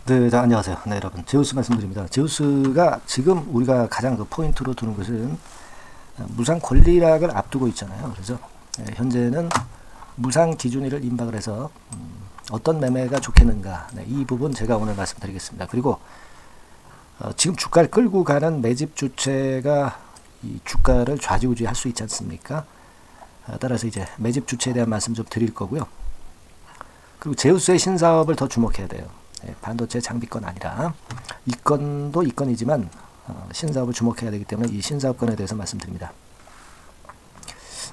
네, 안녕하세요. 네, 여러분. 제우스 말씀드립니다. 제우스가 지금 우리가 가장 그 포인트로 두는 것은 무상 권리락을 앞두고 있잖아요. 그래서 현재는 무상 기준일을 임박을 해서 어떤 매매가 좋겠는가. 네, 이 부분 제가 오늘 말씀드리겠습니다. 그리고 지금 주가를 끌고 가는 매집 주체가 이 주가를 좌지우지할 수 있지 않습니까? 따라서 이제 매집 주체에 대한 말씀 좀 드릴 거고요. 그리고 제우스의 신사업을 더 주목해야 돼요. 반도체 장비건 아니라 이 건도 이 건이지만 신사업을 주목해야 되기 때문에 이 신사업건에 대해서 말씀드립니다.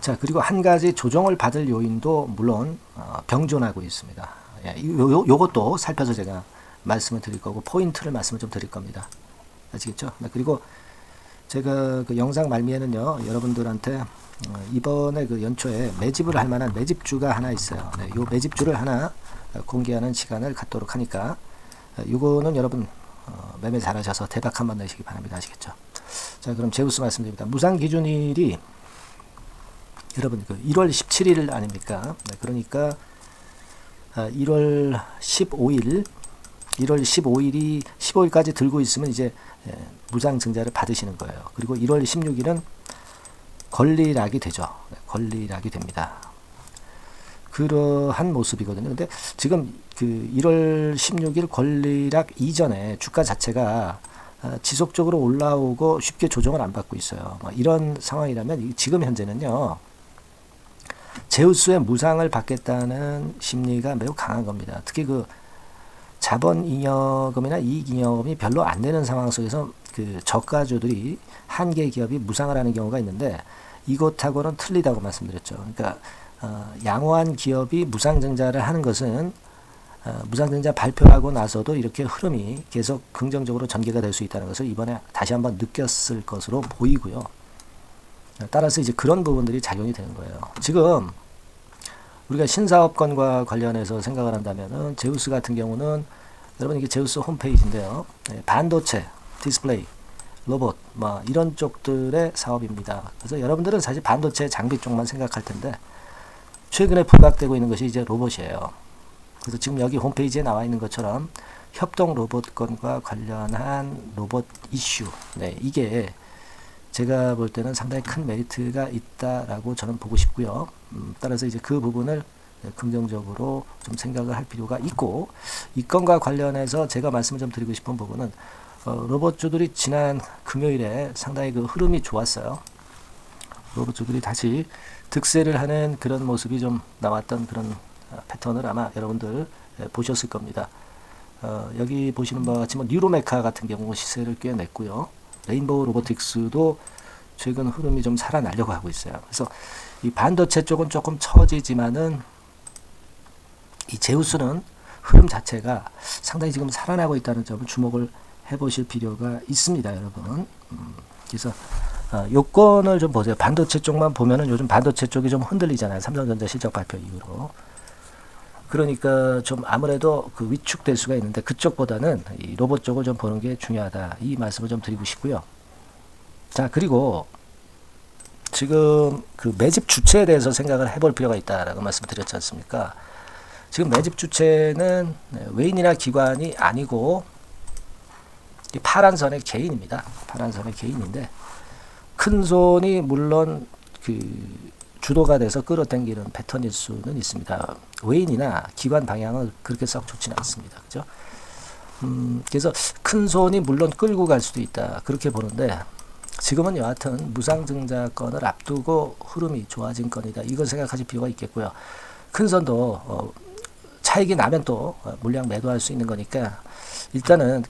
자, 그리고 한 가지 조정을 받을 요인도 물론 병존하고 있습니다. 요것도 살펴서 제가 말씀을 드릴 거고 포인트를 말씀을 좀 드릴 겁니다. 아시겠죠? 그리고 제가 그 영상 말미에는요 여러분들한테 이번에 그 연초에 매집을 할 만한 매집주가 하나 있어요. 요 매집주를 하나 공개하는 시간을 갖도록 하니까 요거는 여러분 매매 잘하셔서 대박 한번 내시기 바랍니다. 아시겠죠? 자, 그럼 제우스 말씀드립니다. 무상 기준일이 여러분 그 1월 17일 아닙니까? 그러니까 1월 15일 15일까지 들고 있으면 이제 무상 증자를 받으시는 거예요. 그리고 1월 16일은 권리락이 되죠. 권리락이 됩니다. 그러한 모습이거든요. 근데 지금 그 1월 16일 권리락 이전에 주가 자체가 지속적으로 올라오고 쉽게 조정을 안 받고 있어요. 이런 상황이라면 지금 현재는요. 제우스의 무상을 받겠다는 심리가 매우 강한 겁니다. 특히 그 자본잉여금이나 이익잉여금이 별로 안 되는 상황 속에서 그 저가주들이 한 개 기업이 무상을 하는 경우가 있는데 이것하고는 틀리다고 말씀드렸죠. 그러니까 양호한 기업이 무상증자를 하는 것은 무상증자 발표하고 나서도 이렇게 흐름이 계속 긍정적으로 전개가 될 수 있다는 것을 이번에 다시 한번 느꼈을 것으로 보이고요. 따라서 이제 그런 부분들이 작용이 되는 거예요. 지금 우리가 신사업권과 관련해서 생각을 한다면은 제우스 같은 경우는 여러분 이게 제우스 홈페이지인데요. 반도체, 디스플레이, 로봇 이런 쪽들의 사업입니다. 그래서 여러분들은 사실 반도체 장비 쪽만 생각할 텐데 최근에 부각되고 있는 것이 이제 로봇이에요. 그래서 지금 여기 홈페이지에 나와 있는 것처럼 협동 로봇건과 관련한 로봇 이슈, 이게 제가 볼 때는 상당히 큰 메리트가 있다라고 저는 보고 싶고요. 따라서 이제 그 부분을 긍정적으로 좀 생각을 할 필요가 있고, 이 건과 관련해서 제가 말씀을 좀 드리고 싶은 부분은 로봇주들이 지난 금요일에 상당히 그 흐름이 좋았어요. 로봇주들이 다시 득세를 하는 그런 모습이 좀 나왔던 그런 패턴을 아마 여러분들 보셨을 겁니다. 여기 보시는 바와 같이 뉴로메카 같은 경우 시세를 꽤 냈고요. 레인보우 로보틱스도 최근 흐름이 좀 살아나려고 하고 있어요. 그래서 이 반도체 쪽은 조금 처지지만은 이 제우스는 흐름 자체가 상당히 지금 살아나고 있다는 점을 주목을 해보실 필요가 있습니다, 여러분. 그래서 요건을 좀 보세요. 반도체 쪽만 보면은 요즘 반도체 쪽이 좀 흔들리잖아요. 삼성전자 실적 발표 이후로. 그러니까 좀 아무래도 그 위축될 수가 있는데 그쪽보다는 이 로봇 쪽을 좀 보는 게 중요하다. 이 말씀을 좀 드리고 싶고요. 자, 그리고 지금 그 매집 주체에 대해서 생각을 해볼 필요가 있다라고 말씀드렸지 않습니까? 지금 매집 주체는 외인이나 기관이 아니고 이 파란선의 개인입니다. 파란선의 개인인데 큰 손이 물론 그 주도가 돼서 끌어당기는 패턴일 수는 있습니다. 외인이나 기관 방향은 그렇게 썩 좋지는 않습니다. 그죠? 그래서 큰 손이 물론 끌고 갈 수도 있다. 그렇게 보는데 지금은 여하튼 무상증자건을 앞두고 흐름이 좋아진 건이다. 이걸 생각하실 필요가 있겠고요. 큰 손도 차익이 나면 또 물량 매도할 수 있는 거니까 일단은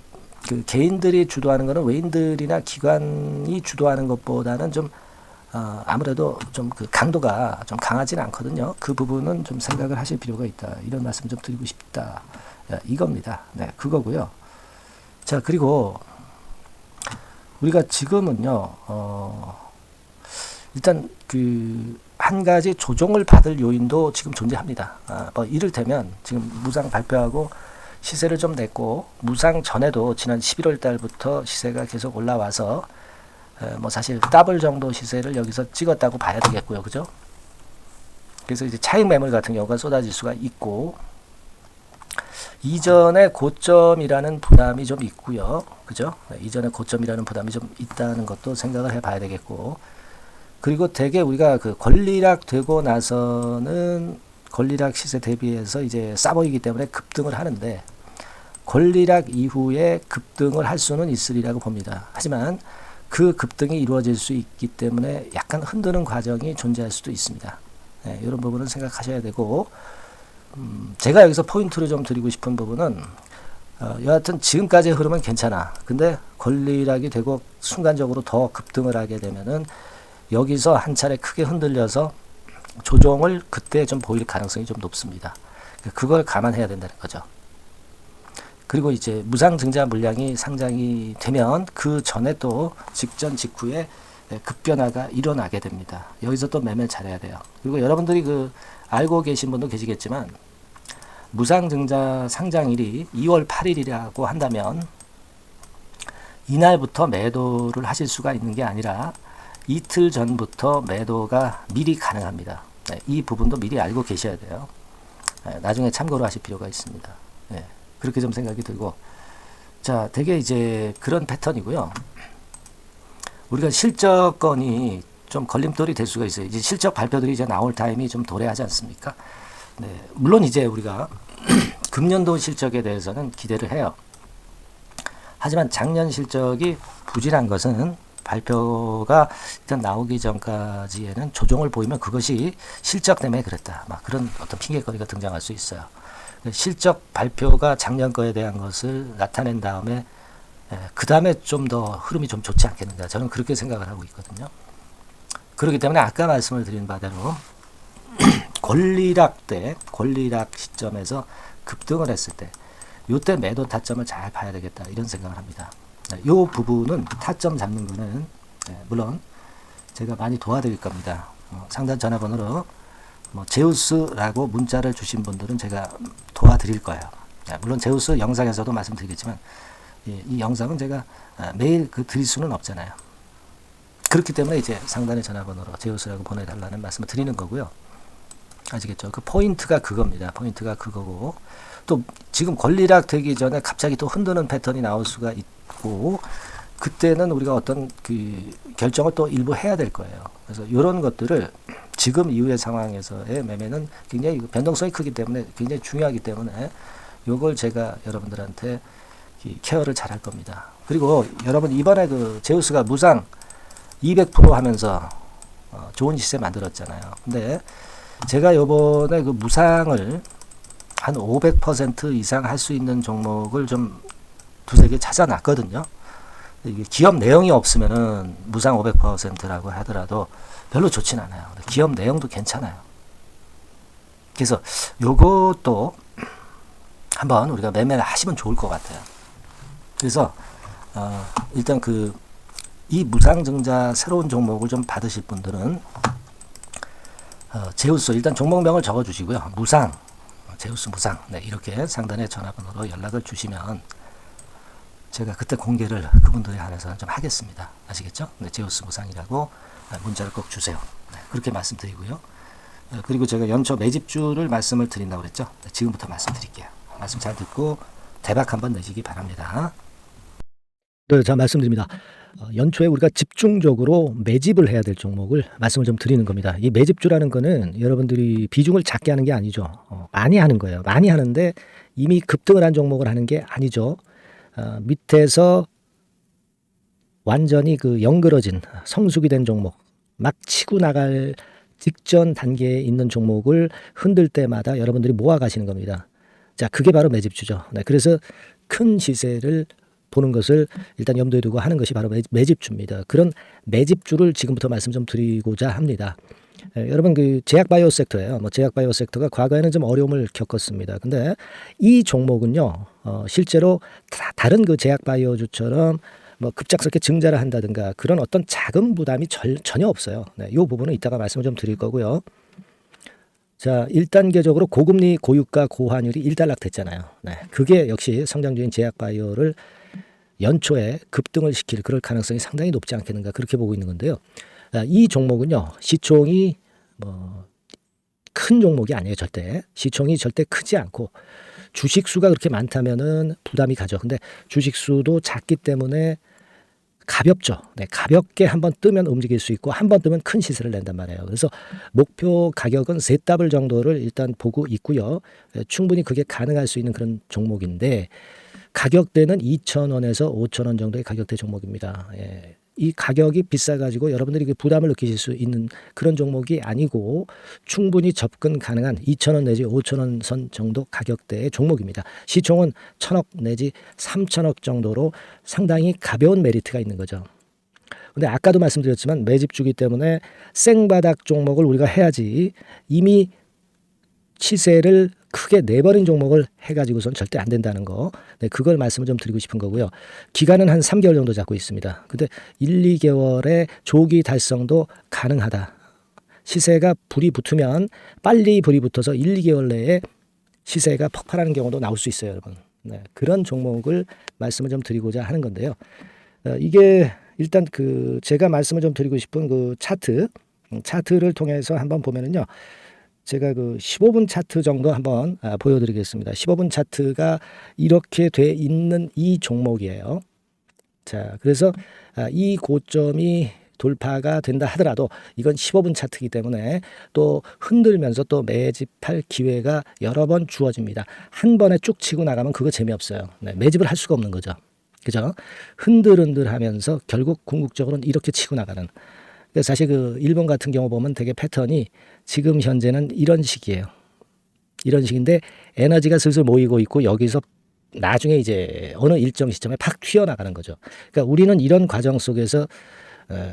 그 개인들이 주도하는 거는 외인들이나 기관이 주도하는 것보다는 좀 아무래도 좀 그 강도가 좀 강하지는 않거든요. 그 부분은 좀 생각을 하실 필요가 있다. 이런 말씀 좀 드리고 싶다. 이겁니다. 그거고요. 자, 그리고 우리가 지금은요, 일단 그 한 가지 조정을 받을 요인도 지금 존재합니다. 이를테면 지금 무상 발표하고 시세를 좀 냈고 무상 전에도 지난 11월 달부터 시세가 계속 올라와서 사실 더블 정도 시세를 여기서 찍었다고 봐야 되겠고요. 그죠? 그래서 이제 차익 매물 같은 경우가 쏟아질 수가 있고 이전의 고점이라는 부담이 좀 있고요. 그죠? 네, 이전의 고점이라는 부담이 좀 있다는 것도 생각을 해봐야 되겠고, 그리고 대개 우리가 그 권리락 되고 나서는 권리락 시세 대비해서 이제 싸 보이기 때문에 급등을 하는데, 권리락 이후에 급등을 할 수는 있으리라고 봅니다. 하지만 그 급등이 이루어질 수 있기 때문에 약간 흔드는 과정이 존재할 수도 있습니다. 네, 이런 부분은 생각하셔야 되고, 제가 여기서 포인트를 좀 드리고 싶은 부분은 여하튼 지금까지의 흐름은 괜찮아. 근데 권리락이 되고 순간적으로 더 급등을 하게 되면은 여기서 한 차례 크게 흔들려서 조정을 그때 좀 보일 가능성이 좀 높습니다. 그걸 감안해야 된다는 거죠. 그리고 이제 무상증자 물량이 상장이 되면 그 전에 또 직전 직후에 급변화가 일어나게 됩니다. 여기서 또 매매를 잘해야 돼요. 그리고 여러분들이 그 알고 계신 분도 계시겠지만, 무상증자 상장일이 2월 8일이라고 한다면 이날부터 매도를 하실 수가 있는 게 아니라 이틀 전부터 매도가 미리 가능합니다. 네, 이 부분도 미리 알고 계셔야 돼요. 네, 나중에 참고를 하실 필요가 있습니다. 네, 그렇게 좀 생각이 들고, 자, 되게 이제 그런 패턴이고요. 우리가 실적건이 좀 걸림돌이 될 수가 있어요. 이제 실적 발표들이 이제 나올 타임이 좀 도래하지 않습니까? 네, 물론 이제 우리가 금년도 실적에 대해서는 기대를 해요. 하지만 작년 실적이 부진한 것은 발표가 일단 나오기 전까지에는 조정을 보이면 그것이 실적 때문에 그랬다, 막 그런 어떤 핑계거리가 등장할 수 있어요. 실적 발표가 작년 거에 대한 것을 나타낸 다음에 그 다음에 좀 더 흐름이 좀 좋지 않겠는가, 저는 그렇게 생각을 하고 있거든요. 그렇기 때문에 아까 말씀을 드린 바대로 권리락 때, 권리락 시점에서 급등을 했을 때, 요때 매도 타점을 잘 봐야 되겠다, 이런 생각을 합니다. 요 부분은 타점 잡는 거는 물론 제가 많이 도와드릴 겁니다. 상단 전화번호로 제우스라고 문자를 주신 분들은 제가 도와드릴 거예요. 물론 제우스 영상에서도 말씀드리겠지만, 이 영상은 제가 매일 드릴 수는 없잖아요. 그렇기 때문에 이제 상단의 전화번호로 제우스라고 보내달라는 말씀을 드리는 거고요. 아시겠죠? 그 포인트가 그겁니다. 포인트가 그거고, 또 지금 권리락 되기 전에 갑자기 또 흔드는 패턴이 나올 수가 있고, 그때는 우리가 어떤 그 결정을 또 일부 해야 될 거예요. 그래서 이런 것들을 지금 이후의 상황에서의 매매는 굉장히 변동성이 크기 때문에 굉장히 중요하기 때문에 요걸 제가 여러분들한테 케어를 잘 할 겁니다. 그리고 여러분 이번에 그 제우스가 무상 200% 하면서 좋은 시세 만들었잖아요. 근데 제가 요번에 그 무상을 한 500% 이상 할 수 있는 종목을 좀 두세 개 찾아놨거든요. 이게 기업 내용이 없으면은 무상 500%라고 하더라도 별로 좋진 않아요. 기업 내용도 괜찮아요. 그래서 요것도 한번 우리가 매매를 하시면 좋을 것 같아요. 그래서 일단 이 무상증자 새로운 종목을 좀 받으실 분들은 제우스 일단 종목명을 적어 주시고요. 무상, 제우스 무상, 네, 이렇게 상단에 전화번호로 연락을 주시면 제가 그때 공개를 그분들에 한해서는 좀 하겠습니다. 아시겠죠? 네, 제우스 무상이라고 문자를 꼭 주세요. 네, 그렇게 말씀드리고요. 그리고 제가 연초 매집주를 말씀을 드린다고 그랬죠? 네, 지금부터 말씀드릴게요. 말씀 잘 듣고 대박 한번 내시기 바랍니다. 네, 자, 말씀드립니다. 연초에 우리가 집중적으로 매집을 해야 될 종목을 말씀을 좀 드리는 겁니다. 이 매집주라는 거는 여러분들이 비중을 작게 하는 게 아니죠. 많이 하는 거예요. 많이 하는데 이미 급등을 한 종목을 하는 게 아니죠. 밑에서 완전히 영그러진 성숙이 된 종목, 막 치고 나갈 직전 단계에 있는 종목을 흔들 때마다 여러분들이 모아 가시는 겁니다. 자, 그게 바로 매집주죠. 네, 그래서 큰 시세를 보는 것을 일단 염두에 두고 하는 것이 바로 매집주입니다. 그런 매집주를 지금부터 말씀 좀 드리고자 합니다. 여러분 제약 바이오 섹터예요. 제약 바이오 섹터가 과거에는 좀 어려움을 겪었습니다. 근데 이 종목은요, 실제로 다른 제약 바이오주처럼 급작스럽게 증자를 한다든가 그런 어떤 자금 부담이 전혀 없어요. 네, 이 부분은 이따가 말씀을 좀 드릴 거고요. 자, 1단계적으로 고금리, 고유가, 고환율이 일단락됐잖아요. 네, 그게 역시 성장주인 제약 바이오를 연초에 급등을 시킬 그럴 가능성이 상당히 높지 않겠는가, 그렇게 보고 있는 건데요. 이 종목은요, 시총이 큰 종목이 아니에요. 절대 시총이 절대 크지 않고 주식 수가 그렇게 많다면은 부담이 가죠. 근데 주식 수도 작기 때문에 가볍죠. 네, 가볍게 한번 뜨면 움직일 수 있고 한 번 뜨면 큰 시세를 낸단 말이에요. 그래서 목표 가격은 세 더블 정도를 일단 보고 있고요. 충분히 그게 가능할 수 있는 그런 종목인데 가격대는 2,000원에서 5,000원 정도의 가격대 종목입니다. 예. 이 가격이 비싸가지고 여러분들이 그 부담을 느끼실 수 있는 그런 종목이 아니고 충분히 접근 가능한 2,000원 내지 5,000원 선 정도 가격대의 종목입니다. 시총은 1,000억 내지 3,000억 정도로 상당히 가벼운 메리트가 있는 거죠. 근데 아까도 말씀드렸지만 매집주기 때문에 생바닥 종목을 우리가 해야지 이미 시세를 크게 내버린 종목을 해가지고선 절대 안 된다는 거. 네, 그걸 말씀을 좀 드리고 싶은 거고요. 기간은 한 3개월 정도 잡고 있습니다. 근데 1, 2개월의 조기 달성도 가능하다. 시세가 불이 붙으면 빨리 불이 붙어서 1, 2개월 내에 시세가 폭발하는 경우도 나올 수 있어요, 여러분. 네, 그런 종목을 말씀을 좀 드리고자 하는 건데요. 이게 일단 그 제가 말씀을 좀 드리고 싶은 그 차트를 통해서 한번 보면은요. 제가 그 15분 차트 정도 한번 보여드리겠습니다. 15분 차트가 이렇게 돼 있는 이 종목이에요. 자, 그래서 이 고점이 돌파가 된다 하더라도 이건 15분 차트이기 때문에 또 흔들면서 또 매집할 기회가 여러 번 주어집니다. 한 번에 쭉 치고 나가면 그거 재미없어요. 네, 매집을 할 수가 없는 거죠. 그죠? 흔들흔들하면서 결국 궁극적으로는 이렇게 치고 나가는. 사실 그 일본 같은 경우 보면 되게 패턴이 지금 현재는 이런 식이에요. 이런 식인데 에너지가 슬슬 모이고 있고 여기서 나중에 이제 어느 일정 시점에 팍 튀어나가는 거죠. 그러니까 우리는 이런 과정 속에서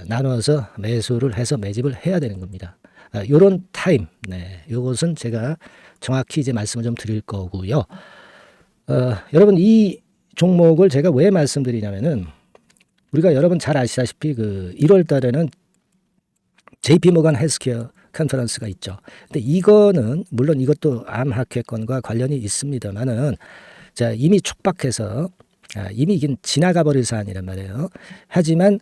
나눠서 매수를 해서 매집을 해야 되는 겁니다. 요런 타임, 네, 요것은 제가 정확히 이제 말씀을 좀 드릴 거고요. 여러분 이 종목을 제가 왜 말씀드리냐면은 우리가 여러분 잘 아시다시피 그 1월 달에는 JP 모건 헬스케어 컨퍼런스가 있죠. 근데 이거는 물론 이것도 암 학회권과 관련이 있습니다만은 자 이미 촉박해서 이미 이긴 지나가 버릴 사안이란 말이에요. 하지만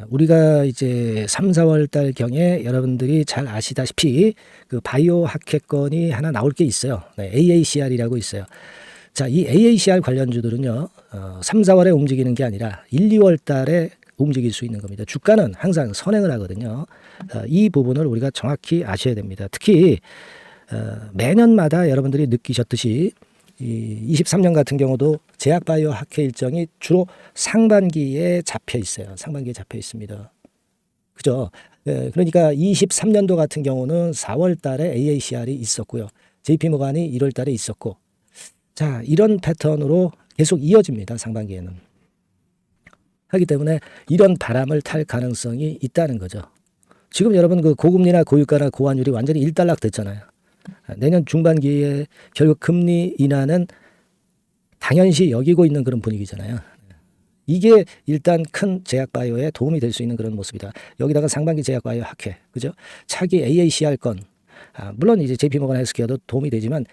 우리가 이제 3, 4월 달 경에 여러분들이 잘 아시다시피 그 바이오 학회권이 하나 나올 게 있어요. 네, AACR이라고 있어요. 자, 이 AACR 관련주들은요, 3, 4월에 움직이는 게 아니라 1, 2월 달에 움직일 수 있는 겁니다. 주가는 항상 선행을 하거든요. 이 부분을 우리가 정확히 아셔야 됩니다. 특히 매년마다 여러분들이 느끼셨듯이 이 23년 같은 경우도 제약바이오 학회 일정이 주로 상반기에 잡혀 있어요. 상반기에 잡혀 있습니다. 그죠? 그러니까 23년도 같은 경우는 4월 달에 AACR이 있었고요. JP모간이 1월 달에 있었고 자, 이런 패턴으로 계속 이어집니다. 상반기에는. 하기 때문에 이런 바람을 탈 가능성이 있다는 거죠. 지금 여러분 그 고금리나 고유가나 고환율이 완전히 일단락 됐잖아요. 내년 중반기에 결국 금리 인하는 당연시 여기고 있는 그런 분위기잖아요. 이게 일단 큰 제약바이오에 도움이 될 수 있는 그런 모습이다. 여기다가 상반기 제약바이오 학회, 그죠? 차기 AACR 건, 물론 이제 JP모건 헬스케어도 도움이 되지만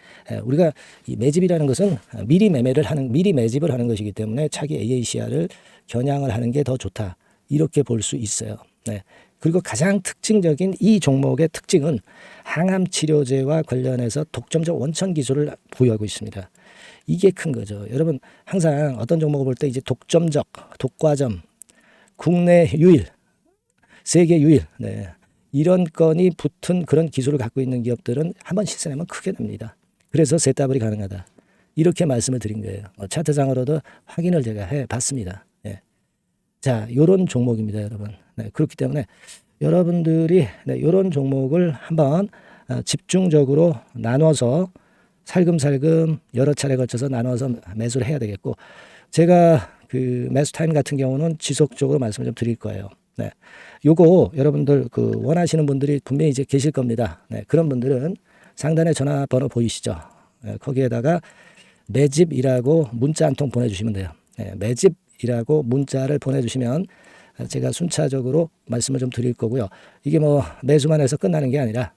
우리가 이 매집이라는 것은 미리 매집을 하는 것이기 때문에 차기 AACR을 겨냥을 하는 게 더 좋다. 이렇게 볼 수 있어요. 네. 그리고 가장 특징적인 이 종목의 특징은 항암 치료제와 관련해서 독점적 원천 기술을 보유하고 있습니다. 이게 큰 거죠. 여러분 항상 어떤 종목을 볼 때 이제 독점적, 독과점, 국내 유일, 세계 유일, 네. 이런 건이 붙은 그런 기술을 갖고 있는 기업들은 한번 시세내면 크게 납니다. 그래서 세더블이 가능하다. 이렇게 말씀을 드린 거예요. 차트상으로도 확인을 제가 해봤습니다. 네. 자, 요런 종목입니다, 여러분. 네, 그렇기 때문에 여러분들이 이런 종목을 한번 집중적으로 나눠서 살금살금 여러 차례 거쳐서 나눠서 매수를 해야 되겠고 제가 그 매수 타임 같은 경우는 지속적으로 말씀을 좀 드릴 거예요. 네. 요거 여러분들 그 원하시는 분들이 분명히 이제 계실 겁니다. 네. 그런 분들은 상단에 전화번호 보이시죠? 네. 거기에다가 매집이라고 문자 한 통 보내주시면 돼요. 네. 매집이라고 문자를 보내주시면 제가 순차적으로 말씀을 좀 드릴 거고요. 이게 뭐 매수만 해서 끝나는 게 아니라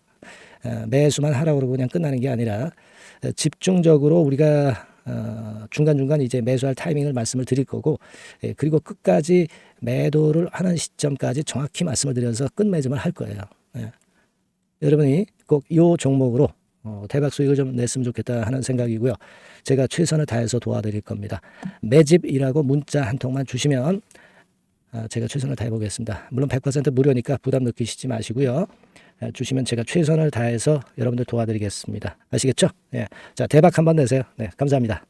매수만 하라고 그러고 그냥 끝나는 게 아니라 집중적으로 우리가 중간중간 이제 매수할 타이밍을 말씀을 드릴 거고 그리고 끝까지 매도를 하는 시점까지 정확히 말씀을 드려서 끝매집을 할 거예요. 여러분이 꼭 이 종목으로 대박 수익을 좀 냈으면 좋겠다 하는 생각이고요. 제가 최선을 다해서 도와드릴 겁니다. 매집이라고 문자 한 통만 주시면 제가 최선을 다해 보겠습니다. 물론 100% 무료니까 부담 느끼시지 마시고요. 주시면 제가 최선을 다해서 여러분들 도와드리겠습니다. 아시겠죠? 예. 자, 대박 한번 내세요. 네, 감사합니다.